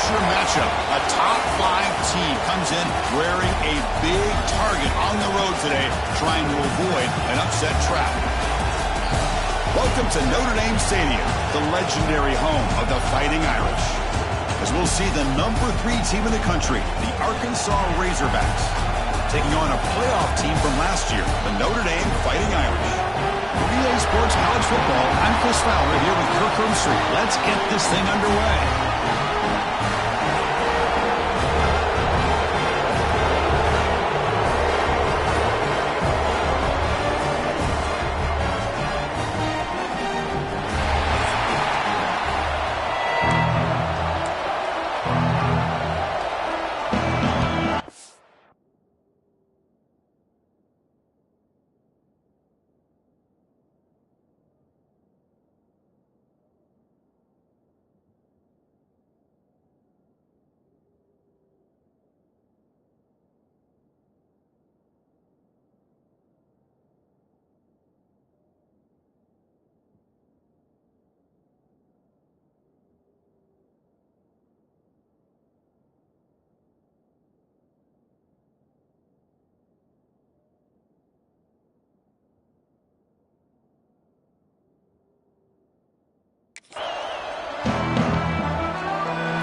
your matchup. A top 5 team comes in wearing a big target on the road today, trying to avoid an upset trap. Welcome to Notre Dame Stadium, the legendary home of the Fighting Irish. As we'll see the number 3 team in the country, the Arkansas Razorbacks, taking on a playoff team from last year, the Notre Dame Fighting Irish. For EA Sports College Football, I'm Chris Fowler here with Kirk Herbstreit. Let's get this thing underway.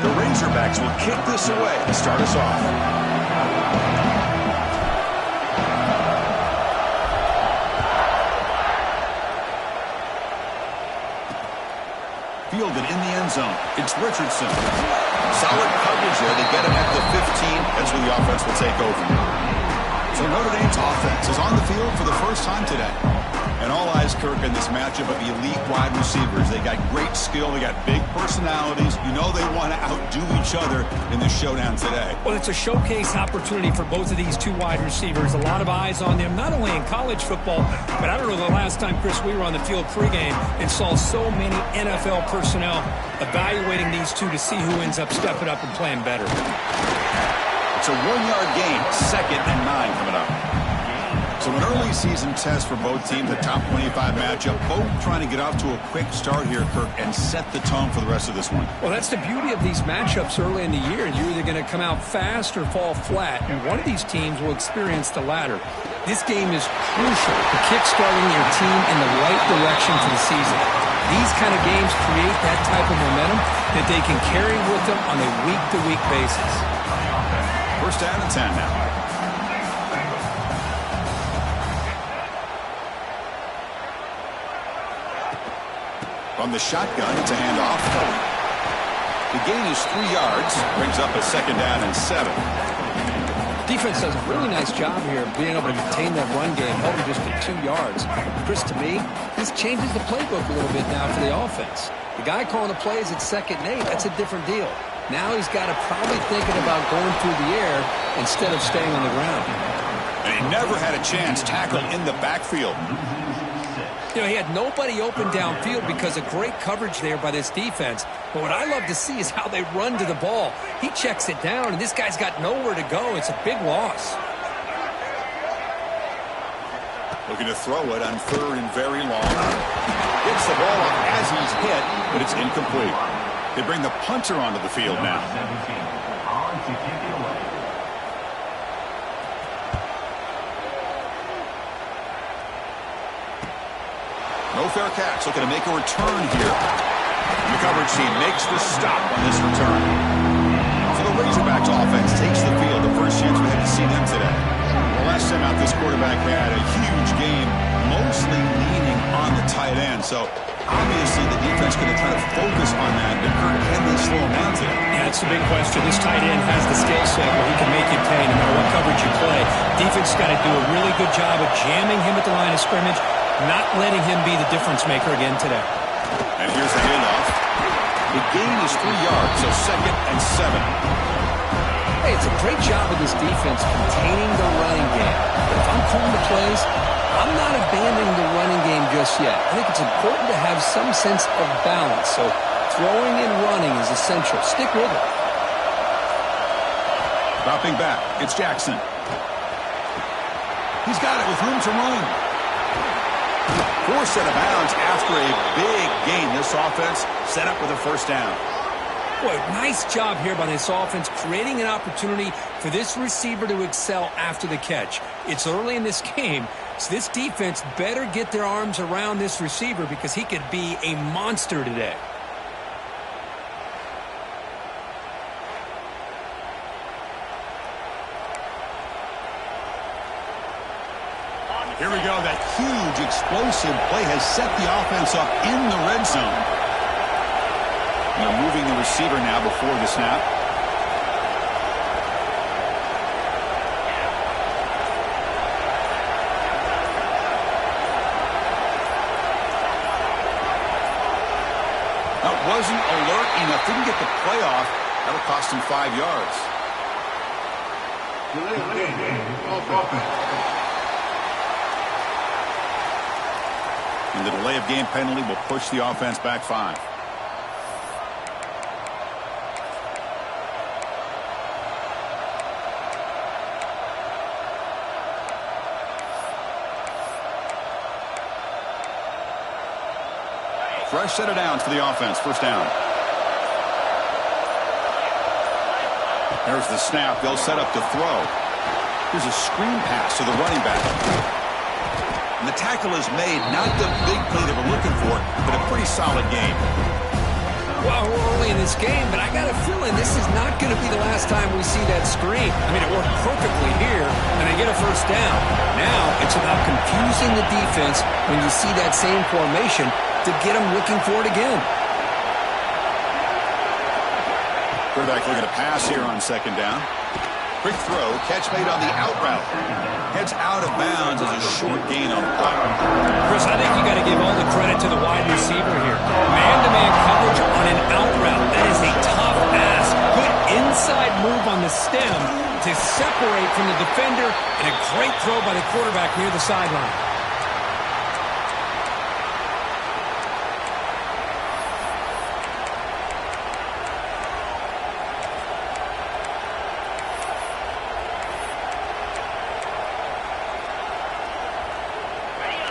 The Razorbacks will kick this away to start us off. Fielded in the end zone. It's Richardson. Solid coverage there. They get him at the 15. That's where the offense will take over. So Notre Dame's offense is on the field for the first time today. And all eyes, Kirk, in this matchup of elite wide receivers. They got great skill. They got big personalities. You know they want to outdo each other in this showdown today. Well, it's a showcase opportunity for both of these 2 wide receivers. A lot of eyes on them, not only in college football, but I don't know the last time, Chris, we were on the field pregame and saw so many NFL personnel evaluating these 2 to see who ends up stepping up and playing better. It's a 1-yard gain, 2nd and 9 coming up. So an early season test for both teams, a top 25 matchup, both trying to get off to a quick start here, Kirk, and set the tone for the rest of this one. Well, that's the beauty of these matchups early in the year. You're either going to come out fast or fall flat, and one of these teams will experience the latter. This game is crucial to kick-starting your team in the right direction for the season. These kind of games create that type of momentum that they can carry with them on a week-to-week basis. First down and 10 now. From the shotgun, it's a handoff. The gain is 3 yards, brings up a 2nd down and 7. Defense does a really nice job here of being able to contain that run game, held him just to 2 yards. Chris, to me, this changes the playbook a little bit now for the offense. The guy calling the plays at 2nd and 8, that's a different deal. Now he's got to probably thinking about going through the air instead of staying on the ground. And he never had a chance tackled in the backfield. You know, he had nobody open downfield because of great coverage there by this defense. But what I love to see is how they run to the ball. He checks it down, and this guy's got nowhere to go. It's a big loss. Looking to throw it on 3rd and very long. Gets the ball up as he's hit, but it's incomplete. They bring the punter onto the field now. No fair catch. Looking to make a return here. And the coverage team makes the stop on this return. So the Razorbacks offense takes the field. The first chance we had to see them today. Well, last time out, this quarterback had a huge game, mostly leaning on the tight end. So obviously the defense going to try to focus on that. But Kirk, can they slow him down today? Yeah, that's the big question. This tight end has the skill set where he can make you pay no matter what coverage you play. Defense got to do a really good job of jamming him at the line of scrimmage, not letting him be the difference maker again today. And here's the handoff. The gain is 3 yards, so 2nd and 7. Hey, it's a great job of this defense containing the running game. But if I'm calling the plays, I'm not abandoning the running game just yet. I think it's important to have some sense of balance. So throwing and running is essential. Stick with it. Dropping back, it's Jackson. He's got it with room to run. Forced out of bounds after a big gain. This offense set up with a first down. Boy, nice job here by this offense, creating an opportunity for this receiver to excel after the catch. It's early in this game, so this defense better get their arms around this receiver because he could be a monster today. Here we go. That huge explosive play has set the offense up in the red zone. They're moving the receiver now before the snap. That wasn't alert enough. Didn't get the play off. That'll cost him 5 yards. And the delay of game penalty will push the offense back 5. Fresh set of downs for the offense. First down. There's the snap. They'll set up to throw. Here's a screen pass to the running back. And the tackle is made. Not the big play they were looking for, but a pretty solid game. Well, we're early in this game, but I got a feeling this is not going to be the last time we see that screen. I mean, it worked perfectly here, and they get a first down. Now it's about confusing the defense when you see that same formation to get them looking for it again. Quarterback looking to pass here on second down. Quick throw, catch made on the out route. Heads out of bounds as a short gain on the play. Chris, I think you got to give all the credit to the wide receiver here. Man-to-man coverage on an out route. That is a tough ask. Good inside move on the stem to separate from the defender, and a great throw by the quarterback near the sideline.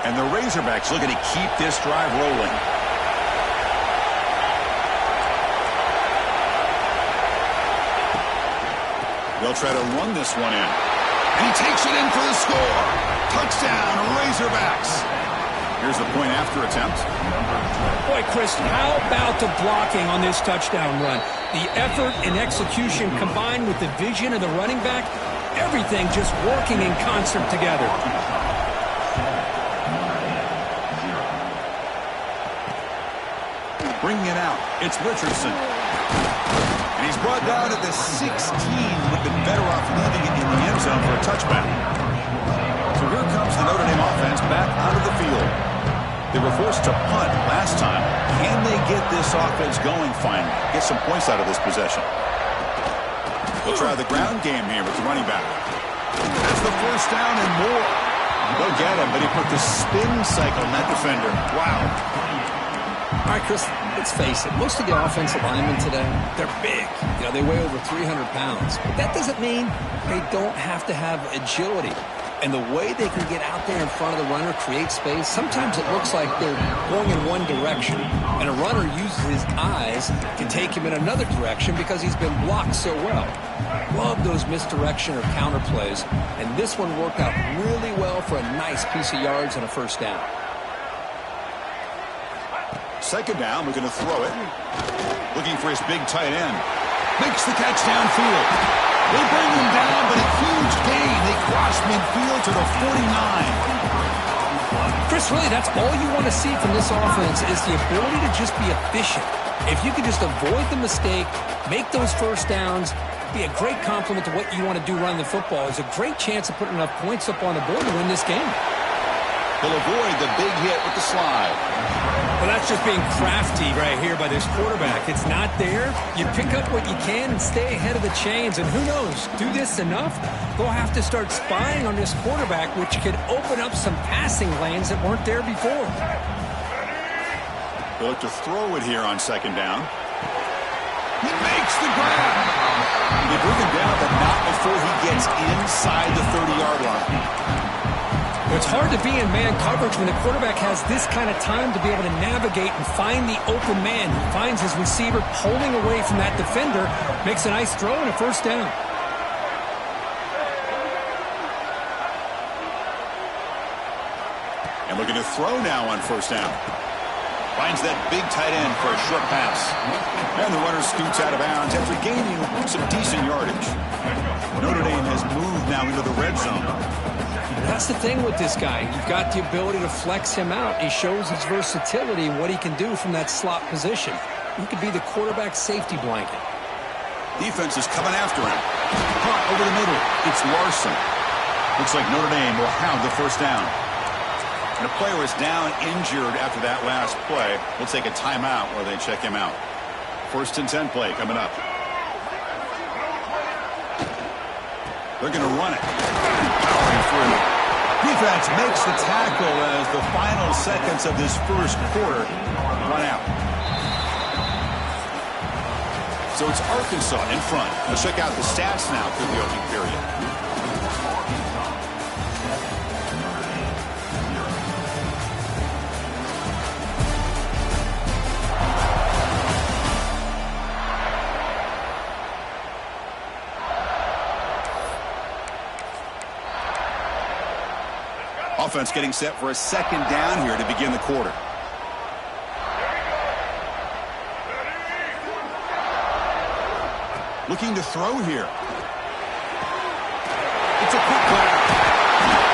And the Razorbacks looking to keep this drive rolling. They'll try to run this one in. And he takes it in for the score. Touchdown, Razorbacks. Here's the point after attempt. Boy, Chris, how about the blocking on this touchdown run? The effort and execution combined with the vision of the running back, everything just working in concert together. Bringing it out, it's Richardson. And he's brought down at the 16. Would have been better off leaving it in the end zone for a touchback. So here comes the Notre Dame offense back onto the field. They were forced to punt last time. Can they get this offense going finally? Get some points out of this possession. They'll try the ground game here with the running back. That's the first down and more. They'll get him, but he put the spin cycle on that defender. Wow. All right, Chris, let's face it. Most of the offensive linemen today, they're big. You know, they weigh over 300 pounds. But that doesn't mean they don't have to have agility. And the way they can get out there in front of the runner, create space, sometimes it looks like they're going in one direction. And a runner uses his eyes to take him in another direction because he's been blocked so well. Love those misdirection or counter plays. And this one worked out really well for a nice piece of yards and a first down. Second down, we're going to throw it. Looking for his big tight end. Makes the catch downfield. They bring him down, but a huge gain. They cross midfield to the 49. Chris, really, that's all you want to see from this offense is the ability to just be efficient. If you could just avoid the mistake, make those first downs, be a great compliment to what you want to do running the football. It's a great chance of putting enough points up on the board to win this game. They'll avoid the big hit with the slide. Well, that's just being crafty right here by this quarterback. It's not there. You pick up what you can and stay ahead of the chains. And who knows, do this enough, they'll have to start spying on this quarterback, which could open up some passing lanes that weren't there before. They'll look to throw it here on second down. He makes the grab. They bring him down, but not before he gets inside the 30-yard line. It's hard to be in man coverage when the quarterback has this kind of time to be able to navigate and find the open man. He finds his receiver pulling away from that defender, makes a nice throw and a first down. And looking to throw now on first down. Finds that big tight end for a short pass. And the runner scoots out of bounds after gaining some decent yardage. Notre Dame has moved now into the red zone. That's the thing with this guy. You've got the ability to flex him out. He shows his versatility and what he can do from that slot position. He could be the quarterback safety blanket. Defense is coming after him. Caught over the middle. It's Larson. Looks like Notre Dame will have the first down. And a player is down injured after that last play. We'll take a timeout where they check him out. 1st and 10 play coming up. They're going to run it. Powering through. Defense makes the tackle as the final seconds of this first quarter run out. So it's Arkansas in front. Let's check out the stats now through the opening period. Offense getting set for a second down here to begin the quarter. Looking to throw here. It's a quick grab.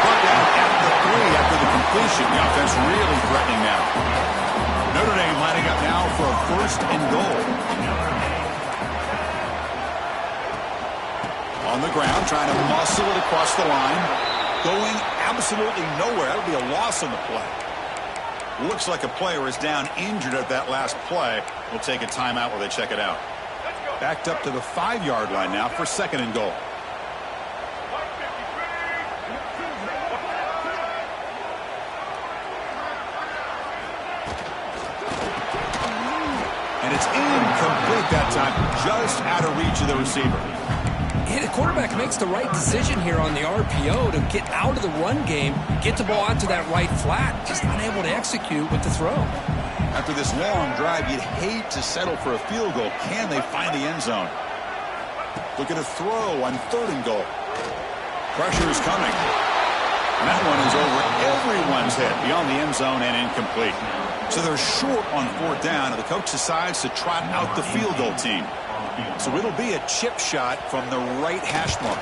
Brought down at the 3 after the completion. The offense really threatening now. Notre Dame lining up now for a 1st and goal. On the ground, trying to muscle it across the line. Going absolutely nowhere. That'll be a loss on the play. Looks like a player is down injured at that last play. We'll take a timeout where they check it out. Backed up to the 5-yard line now for 2nd and goal. And it's incomplete that time. Just out of reach of the receiver. Yeah, the quarterback makes the right decision here on the RPO to get out of the run game, get the ball out to that right flat, just unable to execute with the throw. After this long drive, you'd hate to settle for a field goal. Can they find the end zone? Look at a throw on 3rd and goal. Pressure is coming. And that one is over everyone's head beyond the end zone and incomplete. So they're short on 4th down, and the coach decides to trot out the field goal team. So it'll be a chip shot from the right hash mark.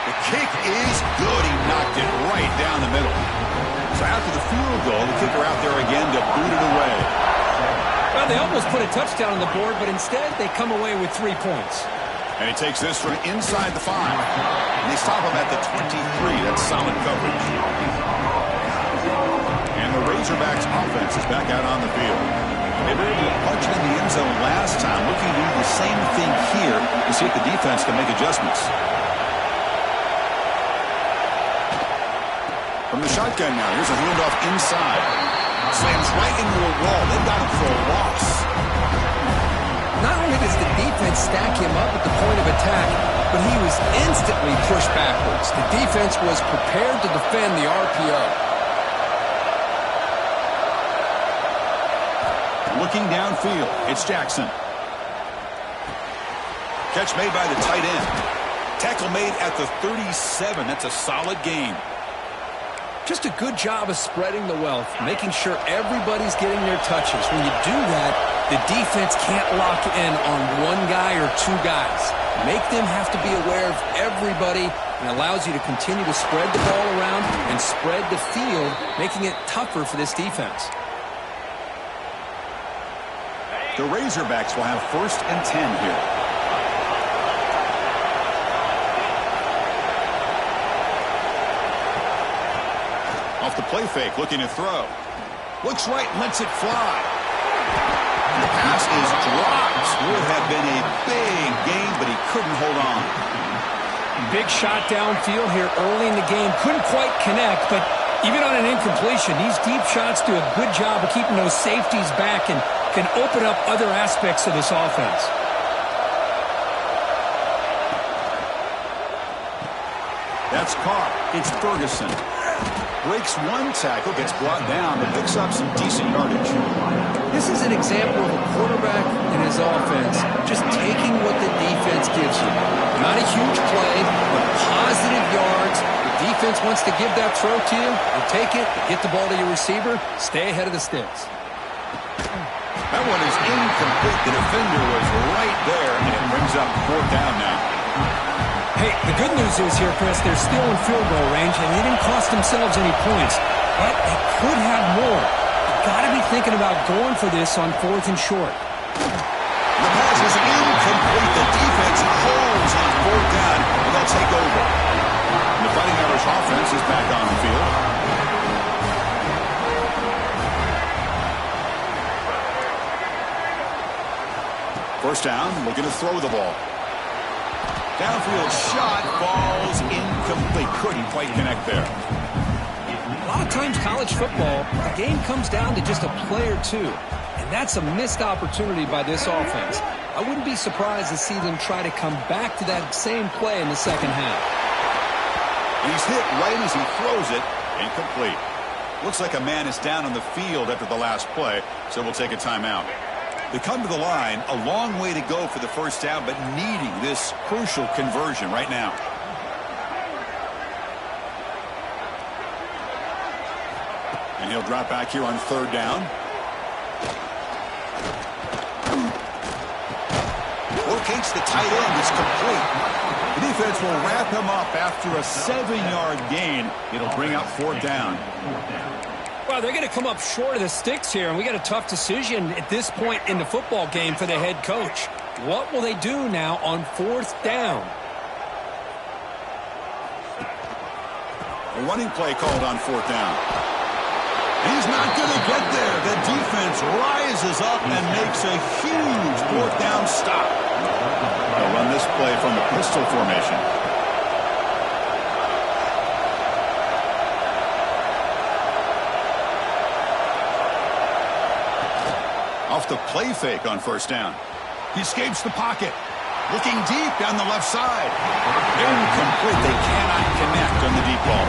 The kick is good. He knocked it right down the middle. So after the field goal, the kicker out there again to boot it away. Well, they almost put a touchdown on the board, but instead they come away with 3 points. And he takes this from inside the 5. And they stop him at the 23. That's solid coverage. And the Razorbacks offense is back out on the field. They were able to punch it in the end zone last time. Looking to do the same thing here to see if the defense can make adjustments. From the shotgun now, here's a handoff inside. Slams right into a wall. They've got him for a loss. Not only does the defense stack him up at the point of attack, but he was instantly pushed backwards. The defense was prepared to defend the RPO. Looking downfield, it's Jackson. Catch made by the tight end. Tackle made at the 37. That's a solid gain. Just a good job of spreading the wealth, making sure everybody's getting their touches. When you do that, the defense can't lock in on one guy or 2 guys. Make them have to be aware of everybody, and allows you to continue to spread the ball around and spread the field, making it tougher for this defense. The Razorbacks will have 1st and 10 here. Off the play fake, looking to throw. Looks right, lets it fly. The pass is dropped. Would have been a big gain, but he couldn't hold on. Big shot downfield here early in the game. Couldn't quite connect, but even on an incompletion, these deep shots do a good job of keeping those safeties back and can open up other aspects of this offense. That's caught. It's Ferguson. breaks one tackle, gets brought down, but picks up some decent yardage. This is an example of a quarterback and his offense just taking what the defense gives you. Not a huge play, but positive yards. The defense wants to give that throw to you. You take it, get the ball to your receiver, stay ahead of the sticks. That one is incomplete. The defender was right there, and it brings up 4th down now. Hey, the good news is here, Chris, they're still in field goal range, and they didn't cost themselves any points. But they could have more. You've got to be thinking about going for this on 4th and short. The pass is incomplete. The defense holds on 4th down, and they'll take over. And the Fighting Irish offense is back on the field. First down, looking to throw the ball. Downfield shot falls incomplete. Couldn't quite connect there. A lot of times college football, the game comes down to just a play or two. And that's a missed opportunity by this offense. I wouldn't be surprised to see them try to come back to that same play in the second half. He's hit right as he throws it. Incomplete. Looks like a man is down on the field after the last play, so we'll take a timeout. They come to the line, a long way to go for the first down, but needing this crucial conversion right now. And he'll drop back here on 3rd down. Locates the tight end. It's complete. The defense will wrap him up after a 7-yard gain. It'll bring up 4th down. Well, they're going to come up short of the sticks here, and we got a tough decision at this point in the football game for the head coach. What will they do now on 4th down? A running play called on 4th down. He's not going to get there. The defense rises up and makes a huge 4th down stop. They'll run this play from the pistol formation. Off the play fake on 1st down. He escapes the pocket. Looking deep down the left side. Incomplete. They cannot connect on the deep ball.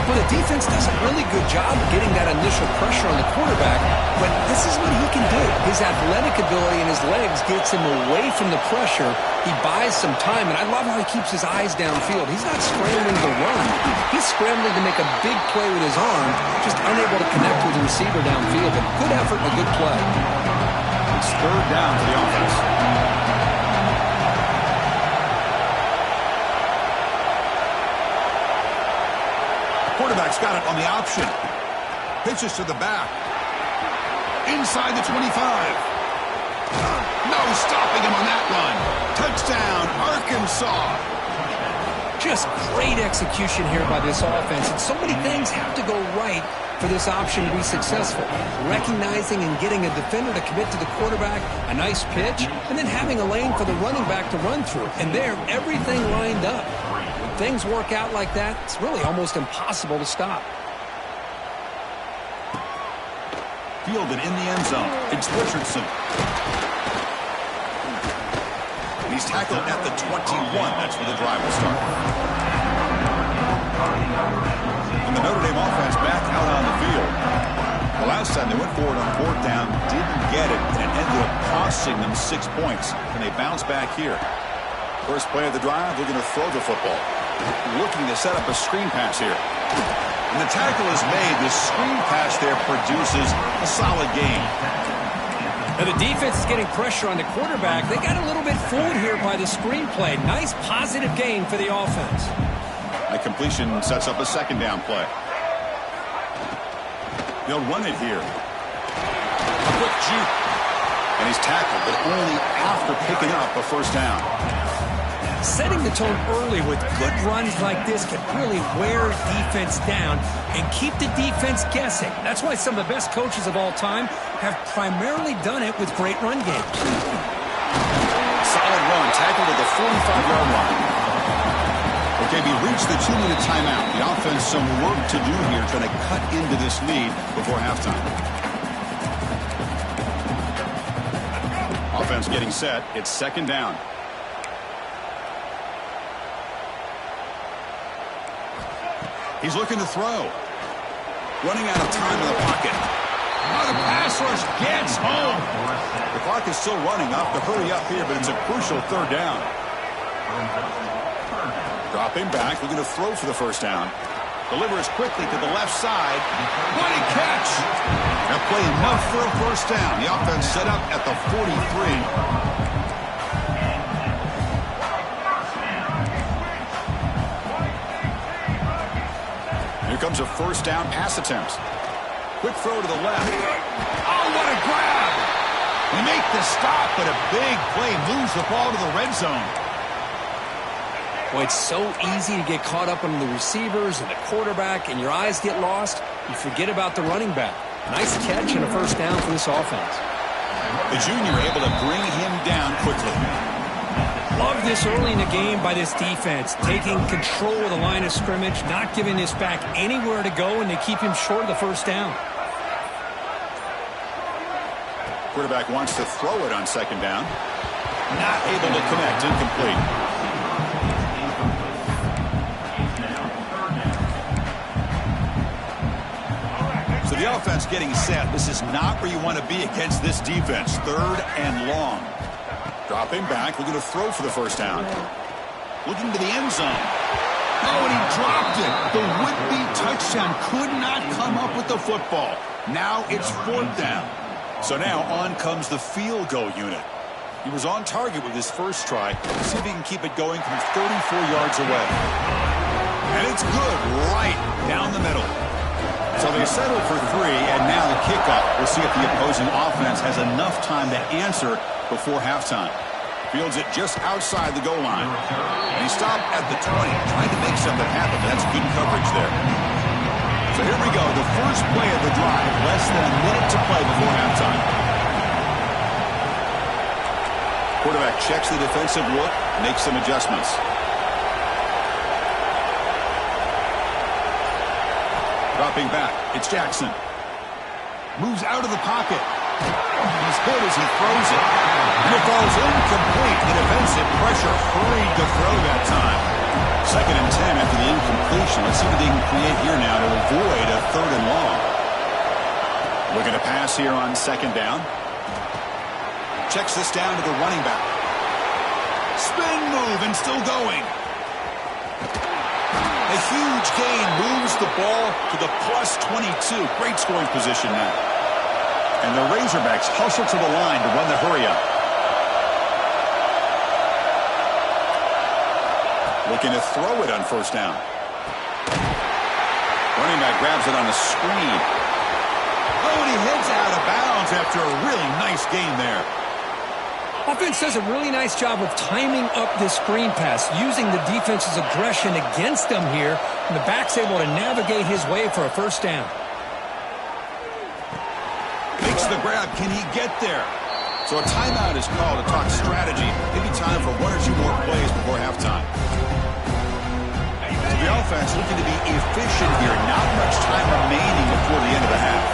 Well, the defense does a really good job of getting that initial pressure on the quarterback, but this is what he can do. His athletic ability and his legs gets him away from the pressure. He buys some time, and I love how he keeps his eyes downfield. He's not scrambling to run. He's scrambling to make a big play with his arm, just unable to connect with the receiver downfield. But good effort and a good play. It's 3rd down to the offense. Quarterback's got it on the option. Pitches to the back. Inside the 25. No stopping him on that run. Touchdown, Arkansas. Just great execution here by this offense. And so many things have to go right for this option to be successful. Recognizing and getting a defender to commit to the quarterback, a nice pitch, and then having a lane for the running back to run through. And there, everything lined up. When things work out like that, it's really almost impossible to stop. Fielded in the end zone. It's Richardson. He's tackled at the 21. That's where the drive will start. And the Notre Dame offense back out on the field. The last time they went forward on 4th down, didn't get it, and it ended up costing them 6 points. And they bounce back here. First play of the drive, they're going to throw the football. Looking to set up a screen pass here. And the tackle is made. The screen pass there produces a solid gain. Now the defense is getting pressure on the quarterback. They got a little bit fooled here by the screen play. Nice positive gain for the offense. A completion sets up a 2nd down play. They'll run it here. A quick juke. And he's tackled, but only after picking up a 1st down. Setting the tone early with good runs like this can really wear defense down and keep the defense guessing. That's why some of the best coaches of all time have primarily done it with great run games. Solid run, tackled at the 45-yard line. Okay, we reached the 2-minute timeout. The offense some work to do here, trying to cut into this lead before halftime. Offense getting set. It's 2nd down. He's looking to throw. Running out of time in the pocket. Oh, the pass rush gets home. The clock is still running. Off to hurry up here, but it's a crucial third down. Dropping back, looking to throw for the first down. Delivers quickly to the left side. What a catch! That play enough for a first down. The offense set up at the 43. Here comes a first down pass attempt. Quick throw to the left. Oh, what a grab! They make the stop, but a big play moves the ball to the red zone. Well, it's so easy to get caught up on the receivers and the quarterback, and your eyes get lost. You forget about the running back. Nice catch and a first down for this offense. The junior able to bring him down quickly. Love this early in the game by this defense, taking control of the line of scrimmage, not giving this back anywhere to go, and they keep him short of the first down. Quarterback wants to throw it on second down. Not able to connect, incomplete. So the offense getting set. This is not where you want to be against this defense. Third and long. Dropping back, looking to throw for the first down. Looking to the end zone. Oh, and he dropped it. The would-be touchdown could not come up with the football. Now it's fourth down. So now on comes the field goal unit. He was on target with his first try. See if he can keep it going from 34 yards away. And it's good right down the middle. So they settle for three, and now the kickoff. We'll see if the opposing offense has enough time to answer before halftime. Fields it just outside the goal line. And he stopped at the 20, trying to make something happen. That's good coverage there. So here we go, the first play of the drive, less than a minute to play before halftime. Quarterback checks the defensive look, makes some adjustments. Dropping back, it's Jackson. Moves out of the pocket. He's hit as he throws it. And it falls incomplete. The defensive pressure hurried to throw that time. Second and 10 after the incompletion. Let's see what they can create here now to avoid a third and long. Looking to pass here on second down. Checks this down to the running back. Spin move and still going. A huge gain moves the ball to the plus 22. Great scoring position now. And the Razorbacks hustle to the line to run the hurry-up. Looking to throw it on first down. Running back grabs it on a screen. Oh, and he heads out of bounds after a really nice gain there. Offense does a really nice job of timing up this screen pass, using the defense's aggression against them here, and the back's able to navigate his way for a first down. Makes the grab. Can he get there? So a timeout is called to talk strategy. Maybe time for one or two more plays before halftime. So the offense looking to be efficient here. Not much time remaining before the end of the half.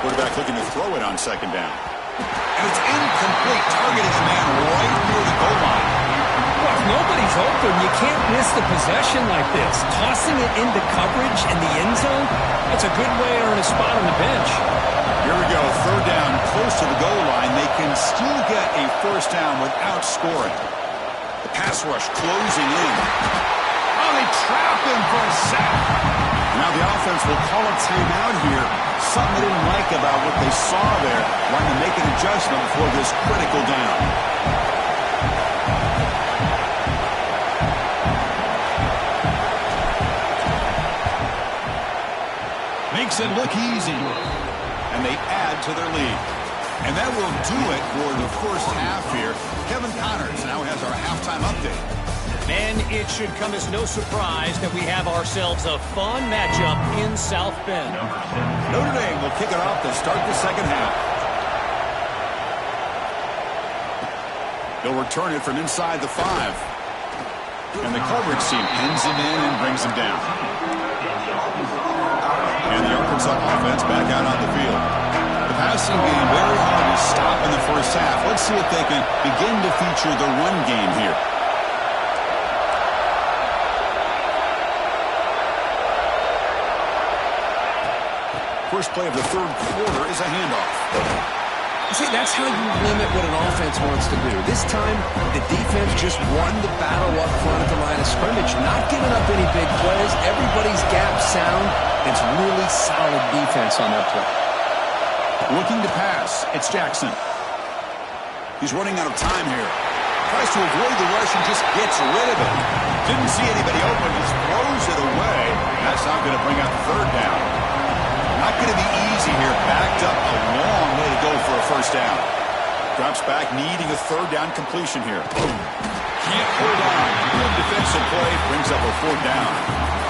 Quarterback looking to throw it on second down. And it's incomplete. Target is man right near the goal line. Well, if nobody's open, you can't miss the possession like this. Tossing it into coverage in the end zone, that's a good way to earn a spot on the bench. Here we go, third down, close to the goal line. They can still get a first down without scoring. The pass rush closing in. Oh, they trap him for a sack. Now the offense will call a timeout here. Something they didn't like about what they saw there. Wanting to make an adjustment before this critical down. Makes it look easy. And they add to their lead. And that will do it for the first half here. Kevin Connors now has our halftime update. And it should come as no surprise that we have ourselves a fun matchup in South Bend. Notre Dame will kick it off to start the second half. They'll return it from inside the 5. And the coverage team pins him in and brings him down. And the Arkansas offense back out on the field. The passing game very hard to stop in the first half. Let's see if they can begin to feature the run game here. First play of the third quarter is a handoff. See, that's how you limit what an offense wants to do. This time, the defense just won the battle up front at the line of scrimmage, not giving up any big plays. Everybody's gap sound. It's really solid defense on that play. Looking to pass. It's Jackson. He's running out of time here. Tries to avoid the rush and just gets rid of it. Didn't see anybody open, just throws it away. That's not going to bring out the third down. Not going to be easy here. Backed up a long way to go for a first down. Drops back, needing a third down completion here. Can't hold on. Good defensive play. Brings up a fourth down.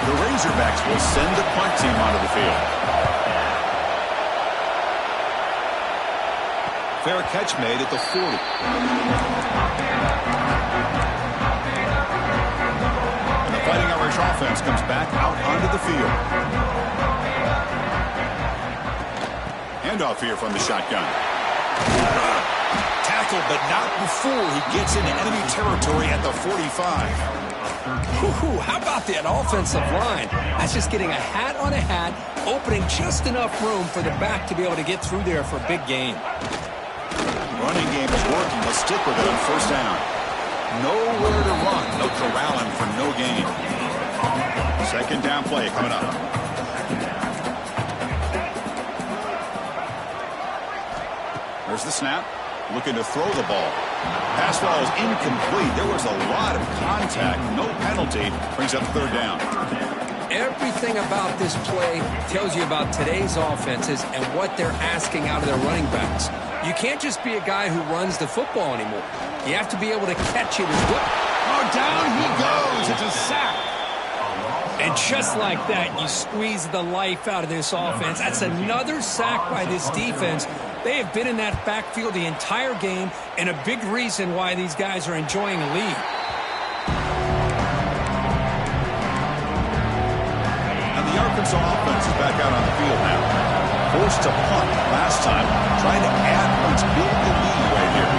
The Razorbacks will send the punt team onto the field. Fair catch made at the 40. And the Fighting Irish offense comes back out onto the field. Handoff here from the shotgun. Tackled, but not before he gets into enemy territory at the 45. Ooh, how about that offensive line? That's just getting a hat on a hat, opening just enough room for the back to be able to get through there for a big gain. Running game is working. Let's stick with it on first down. Nowhere to run. No corralling for no gain. Second down play coming up. There's the snap. Looking to throw the ball. Pass ball is incomplete. There was a lot of contact. No penalty. Brings up third down. Everything about this play tells you about today's offenses and what they're asking out of their running backs. You can't just be a guy who runs the football anymore. You have to be able to catch it as well. Oh, down he goes. It's a sack. And just like that, you squeeze the life out of this offense. That's another sack by this defense. They have been in that backfield the entire game, and a big reason why these guys are enjoying a lead. And the Arkansas offense is back out on the field now. Forced to punt last time, trying to add points, build the lead right here.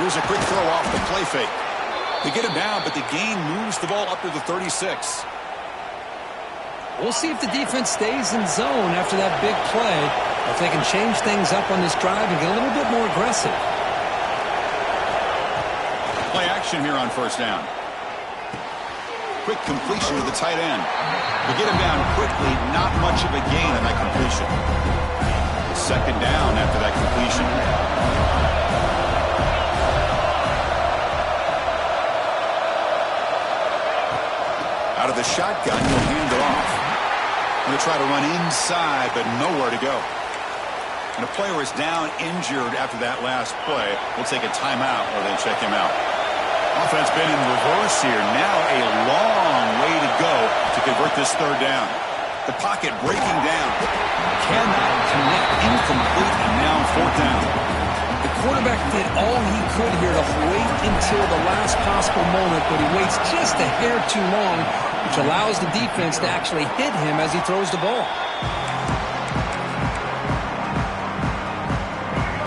Here's a quick throw off the play fake. They get him down, but the gain moves the ball up to the 36. We'll see if the defense stays in zone after that big play, or if they can change things up on this drive and get a little bit more aggressive. Play action here on first down. Quick completion to the tight end. They get him down quickly, not much of a gain on that completion. Second down after that completion. Out of the shotgun, he'll hand it off. Going to try to run inside, but nowhere to go. And a player is down injured after that last play. We'll take a timeout or then check him out. Offense been in reverse here. Now a long way to go to convert this third down. The pocket breaking down. Cannot connect. Incomplete, and now fourth down. The quarterback did all he could here to wait until the last possible moment, but he waits just a hair too long, which allows the defense to actually hit him as he throws the ball.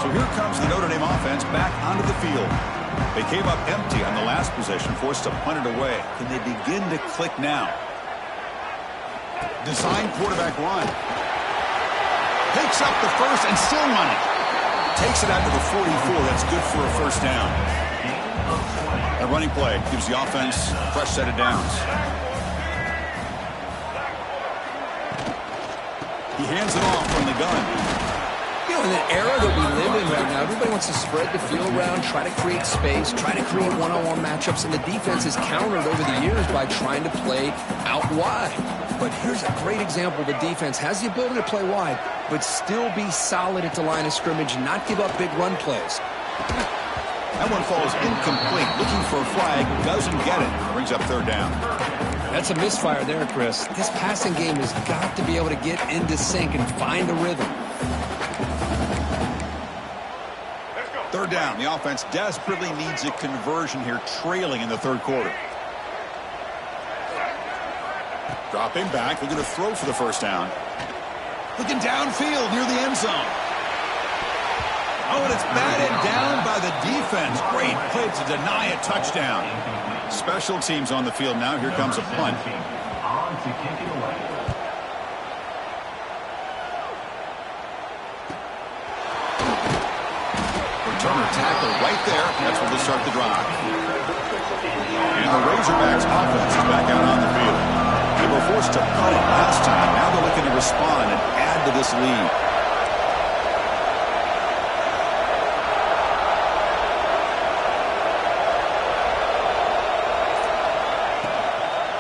So here comes the Notre Dame offense back onto the field. They came up empty on the last possession, forced to punt it away. Can they begin to click now? Design quarterback run. Picks up the first and still running. Takes it out to the 44. That's good for a first down. A running play gives the offense a fresh set of downs. He hands it off from the gun. You know, in the era that we live in right now, everybody wants to spread the field around, try to create space, try to create one-on-one matchups, and the defense is countered over the years by trying to play out wide. But here's a great example. The defense has the ability to play wide, but still be solid at the line of scrimmage and not give up big run plays. That one falls incomplete. Looking for a flag, doesn't get it. Brings up third down. That's a misfire there, Chris. This passing game has got to be able to get into sync and find the rhythm. Third down. The offense desperately needs a conversion here, trailing in the third quarter. Dropping back, looking to throw for the first down. Looking downfield near the end zone. Oh, and it's batted down by the defense. Great play to deny a touchdown. Special teams on the field now. Here comes a punt. Returner tackle right there. That's where they start the drive. And the Razorbacks offense is back out on the field. They were forced to punt it last time. Now they're looking to respond and add to this lead.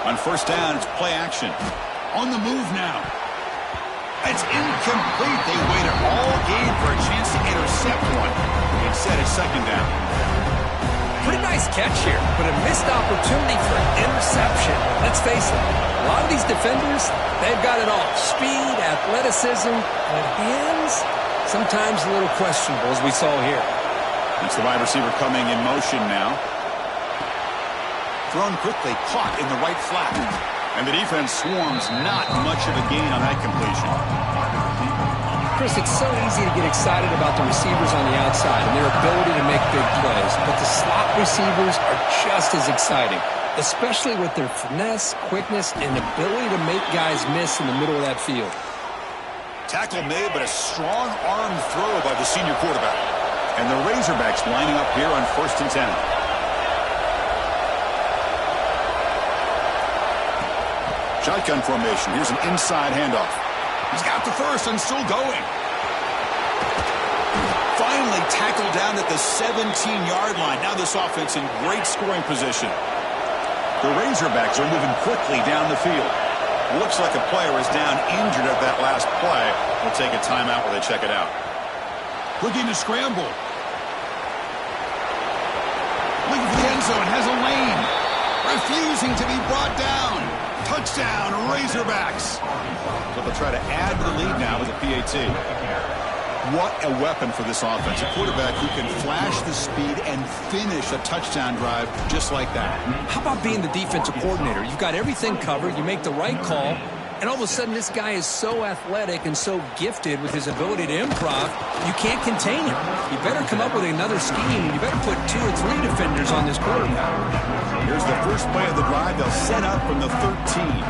On first down, it's play action. On the move now. It's incomplete. They waited all game for a chance to intercept one. Instead, it's second down. Pretty nice catch here, but a missed opportunity for an interception. Let's face it, a lot of these defenders, they've got it all. Speed, athleticism, but hands, sometimes a little questionable, as we saw here. It's the wide receiver coming in motion now. Thrown quickly, caught in the right flat. And the defense swarms, not much of a gain on that completion. Chris, it's so easy to get excited about the receivers on the outside and their ability to make big plays, but the slot receivers are just as exciting, especially with their finesse, quickness, and ability to make guys miss in the middle of that field. Tackle made, but a strong arm throw by the senior quarterback. And the Razorbacks lining up here on 1st and 10. Shotgun formation. Here's an inside handoff. He's got the first and still going. Finally tackled down at the 17-yard line. Now this offense in great scoring position. The Razorbacks are moving quickly down the field. Looks like a player is down injured at that last play. We'll take a timeout while they check it out. Looking to scramble. Looking for the end zone. Has a lane. Refusing to be brought down. Touchdown, Razorbacks. So they'll try to add to the lead now with a PAT. What a weapon for this offense. A quarterback who can flash the speed and finish a touchdown drive just like that. How about being the defensive coordinator? You've got everything covered. You make the right call. And all of a sudden, this guy is so athletic and so gifted with his ability to improv, you can't contain him. You better come up with another scheme. You better put 2 or 3 defenders on this quarterback. Here's the first play of the drive. They'll set up from the 13.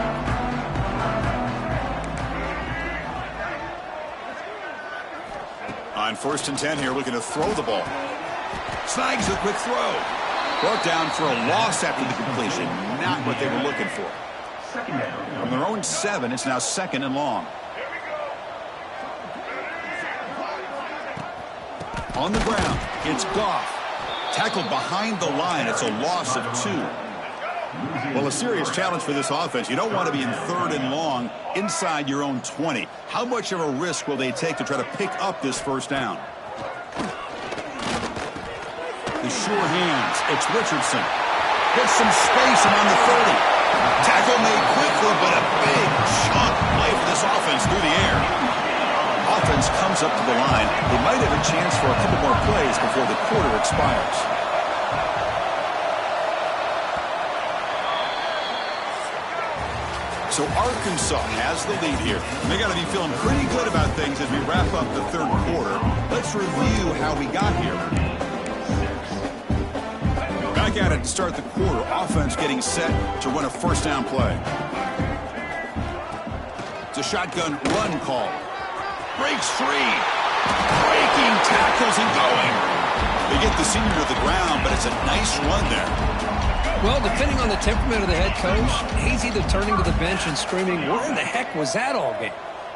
On 1st and 10 here, looking to throw the ball. Snags a quick throw. Brought down for a loss after the completion. Not what they were looking for. From their own 7, it's now 2nd and long. On the ground, it's Goff. Tackled behind the line. It's a loss of 2. Well, a serious challenge for this offense. You don't want to be in 3rd and long inside your own 20. How much of a risk will they take to try to pick up this first down? The sure hands. It's Richardson. Gets some space and on the 30. Tackle made quickly, but a big chunk play for this offense through the air. Offense comes up to the line. They might have a chance for a couple more plays before the quarter expires. So Arkansas has the lead here. They got to be feeling pretty good about things as we wrap up the 3rd quarter. Let's review how we got here. Back at it to start the quarter. Offense getting set to run a first down play. It's a shotgun run call. Breaks free. Breaking tackles and going. They get the senior to the ground, but it's a nice run there. Well, depending on the temperament of the head coach, he's either turning to the bench and screaming, where in the heck was that all game?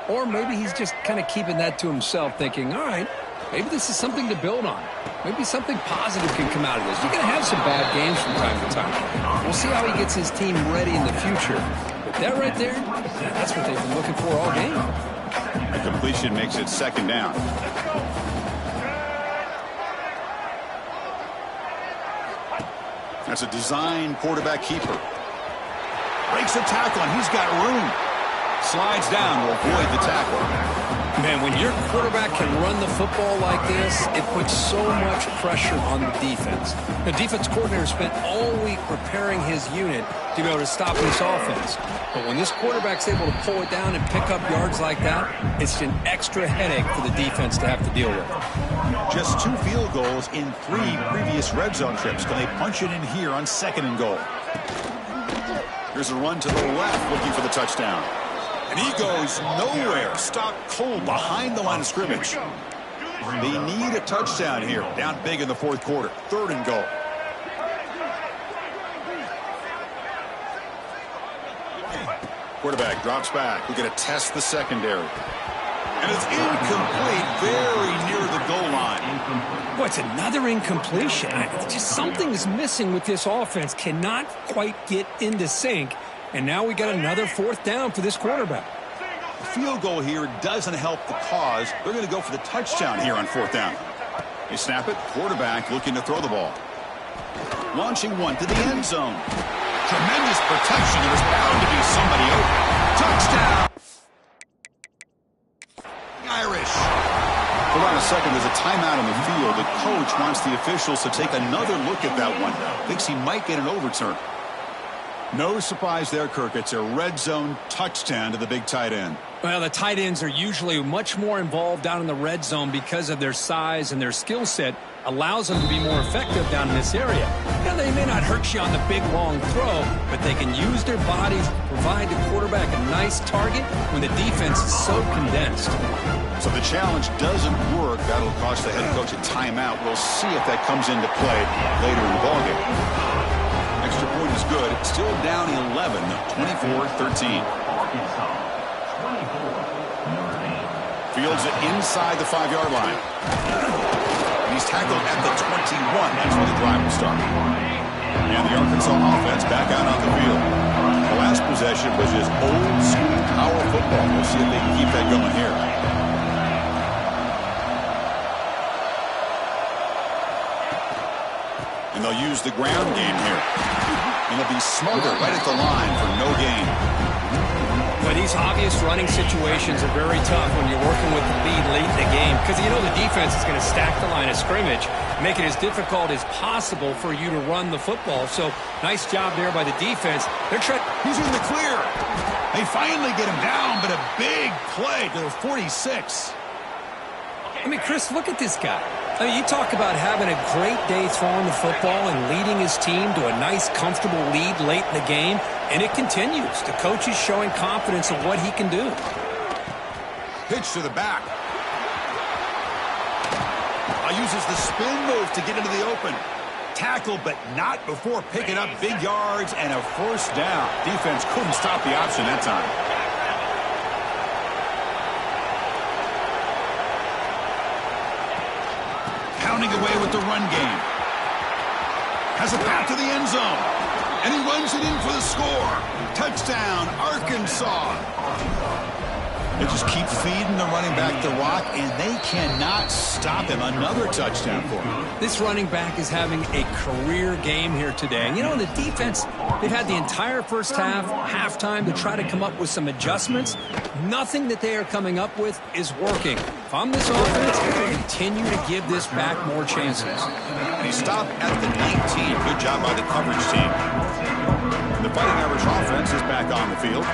Or maybe he's just kind of keeping that to himself, thinking, all right, maybe this is something to build on. Maybe something positive can come out of this. You're going to have some bad games from time to time. We'll see how he gets his team ready in the future. But that right there, that's what they've been looking for all game. The completion makes it 2nd down. That's a design quarterback keeper. Breaks a tackle, and he's got room. Slides down to avoid the tackle. Man, when your quarterback can run the football like this, it puts so much pressure on the defense. The defense coordinator spent all week preparing his unit to be able to stop this offense. But when this quarterback's able to pull it down and pick up yards like that, it's an extra headache for the defense to have to deal with. Just 2 field goals in 3 previous red zone trips. Can they punch it in here on 2nd and goal? Here's a run to the left looking for the touchdown. And he goes nowhere. Stopped cold behind the line of scrimmage. They need a touchdown here. Down big in the 4th quarter. 3rd and goal. Quarterback drops back. We're going to test the secondary. And it's incomplete, very near the goal line. Boy, it's another incompletion. Just something is missing with this offense. Cannot quite get into sync. And now we got another 4th down for this quarterback. The field goal here doesn't help the cause. They're going to go for the touchdown here on 4th down. They snap it. Quarterback looking to throw the ball. Launching one to the end zone. Tremendous protection. There was bound to be somebody open. Touchdown! Irish. Hold on a second. There's a timeout on the field. The coach wants the officials to take another look at that one. Thinks he might get an overturn. No surprise there, Kirk. It's a red zone touchdown to the big tight end. Well, the tight ends are usually much more involved down in the red zone because of their size and their skill set allows them to be more effective down in this area. Now, they may not hurt you on the big, long throw, but they can use their bodies to provide the quarterback a nice target when the defense is so condensed. So the challenge doesn't work. That'll cost the head coach a timeout. We'll see if that comes into play later in the ballgame. Extra point is good. Still down 11, 24-13. Fields it inside the 5-yard line. And he's tackled at the 21. That's where the drive will start. And the Arkansas offense back out on the field. The last possession was just old school power football. We'll see if they can keep that going here. And they'll use the ground game here. And it'll be Smother right at the line for no gain. But these obvious running situations are very tough when you're working with the lead late in the game because you know the defense is going to stack the line of scrimmage, make it as difficult as possible for you to run the football. So nice job there by the defense. They're trying. He's in the clear. They finally get him down, but a big play to the 46. I mean, Chris, look at this guy. I mean, you talk about having a great day throwing the football and leading his team to a nice, comfortable lead late in the game, and it continues. The coach is showing confidence in what he can do. Pitch to the back. Uses the spin move to get into the open. Tackle, but not before picking up big yards and a 1st down. Defense couldn't stop the option that time. Pounding away with the run game. Has a path to the end zone. And he runs it in for the score. Touchdown, Arkansas. They just keep feeding the running back the rock, and they cannot stop him. Another touchdown for him. This running back is having a career game here today. And, you know, the defense, they've had the entire first half, halftime, to try to come up with some adjustments. Nothing that they are coming up with is working. If I'm this offense, I'm going to continue to give this back more chances. And he stopped at the 19. Good job by the coverage team. And the Fighting Irish offense is back on the field.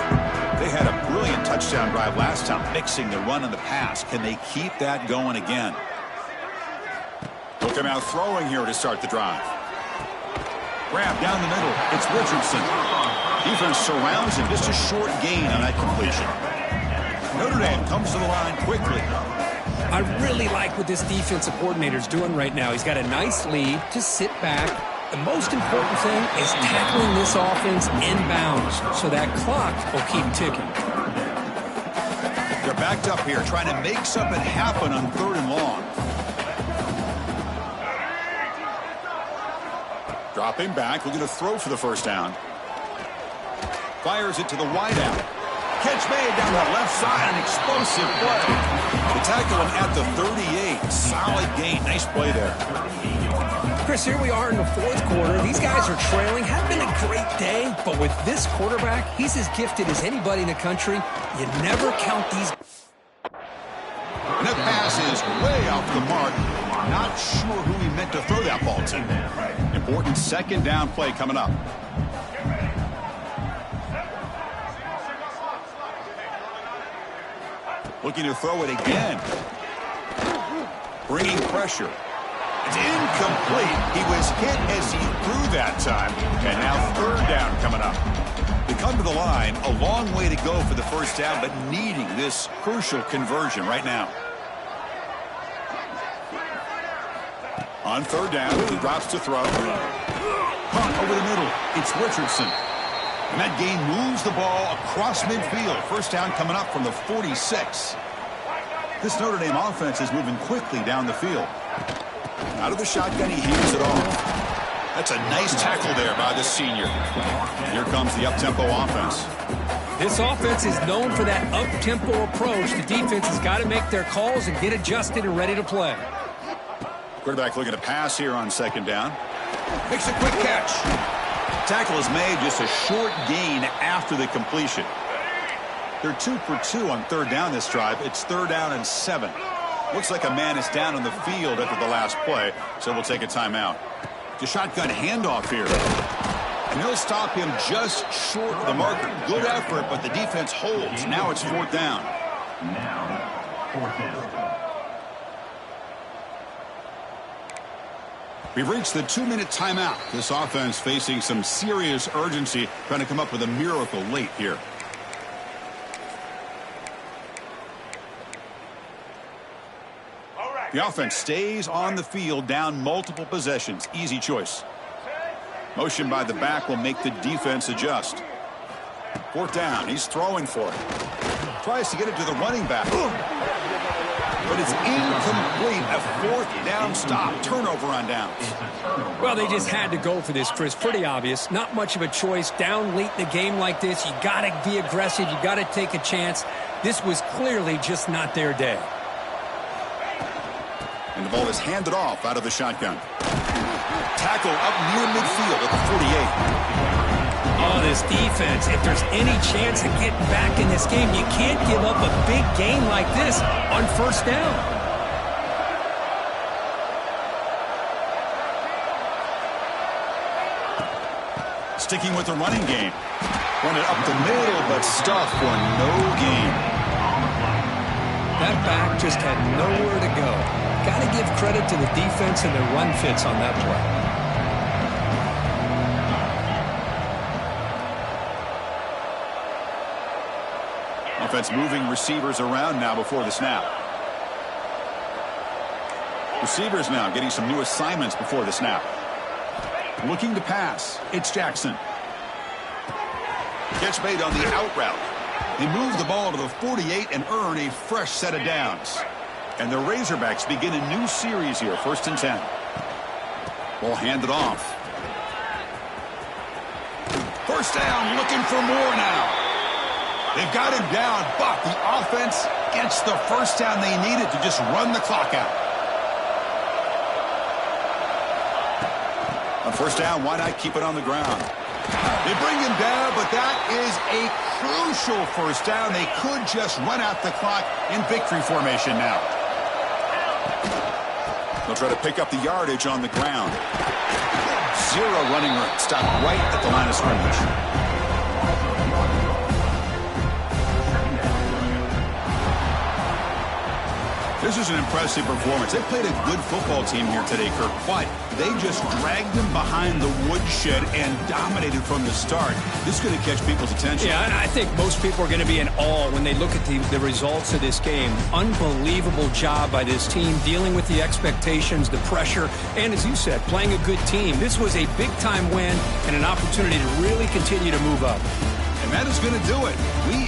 They had a brilliant touchdown drive last time, mixing the run and the pass. Can they keep that going again? Look him out throwing here to start the drive. Grab down the middle. It's Richardson. Defense surrounds him. Just a short gain on that completion. Notre Dame comes to the line quickly. I really like what this defensive coordinator is doing right now. He's got a nice lead to sit back. The most important thing is tackling this offense inbounds so that clock will keep ticking. They're backed up here trying to make something happen on 3rd and long. Dropping back, looking to throw for the 1st down. Fires it to the wideout. Catch made down the left side, an explosive play. The tackle him at the 38. Solid gain. Nice play there. Chris, here we are in the 4th quarter. These guys are trailing. Had been a great day, but with this quarterback, he's as gifted as anybody in the country. You never count these. And that pass is way off the mark. Not sure who he meant to throw that ball to. Important second down play coming up. Looking to throw it again. Bringing pressure. It's incomplete. He was hit as he threw that time. And now third down coming up. They come to the line, a long way to go for the first down, but needing this crucial conversion right now. On third down, he drops to throw. Hunt over the middle. It's Richardson. And that gain moves the ball across midfield. First down coming up from the 46. This Notre Dame offense is moving quickly down the field. Out of the shotgun, he hands it off. That's a nice tackle there by the senior. Here comes the up-tempo offense. This offense is known for that up-tempo approach. The defense has got to make their calls and get adjusted and ready to play. Quarterback looking to pass here on second down. Makes a quick catch. Tackle is made, just a short gain after the completion. They're 2 for 2 on third down this drive. It's third down and 7. Looks like a man is down on the field after the last play, so we'll take a timeout. The shotgun handoff here. And they'll stop him just short of the marker. Good effort, but the defense holds. Now it's fourth down. We've reached the 2-minute timeout. This offense facing some serious urgency, trying to come up with a miracle late here. The offense stays on the field, down multiple possessions. Easy choice. Motion by the back will make the defense adjust. Fourth down. He's throwing for it. Tries to get it to the running back. But it's incomplete. A fourth down stop. Turnover on downs. Well, they just had to go for this, Chris. Pretty obvious. Not much of a choice. Down late in the game like this, you got to be aggressive. You got to take a chance. This was clearly just not their day. And the ball is handed off out of the shotgun. Tackle up near midfield at the 48. Oh, this defense, if there's any chance of getting back in this game, you can't give up a big gain like this on first down. Sticking with the running game. Run it up the middle, but stuffed for no gain. That back just had nowhere to go. Got to give credit to the defense and their run fits on that play. Offense moving receivers around now before the snap. Receivers now getting some new assignments before the snap. Looking to pass. It's Jackson. Catch made on the out route. They move the ball to the 48 and earn a fresh set of downs. And the Razorbacks begin a new series here, 1st and 10. Ball handed off. First down, looking for more now. They've got him down, but the offense gets the first down they needed to just run the clock out. On first down, why not keep it on the ground? They bring him down, but that is a crucial first down. They could just run out the clock in victory formation now. They'll try to pick up the yardage on the ground. Zero running room. Stopped right at the line of scrimmage. This is an impressive performance. They played a good football team here today, Kirk, but they just dragged them behind the woodshed and dominated from the start. This is going to catch people's attention. Yeah, and I think most people are going to be in awe when they look at the results of this game. Unbelievable job by this team, dealing with the expectations, the pressure, and as you said, playing a good team. This was a big-time win and an opportunity to really continue to move up. And that is going to do it. We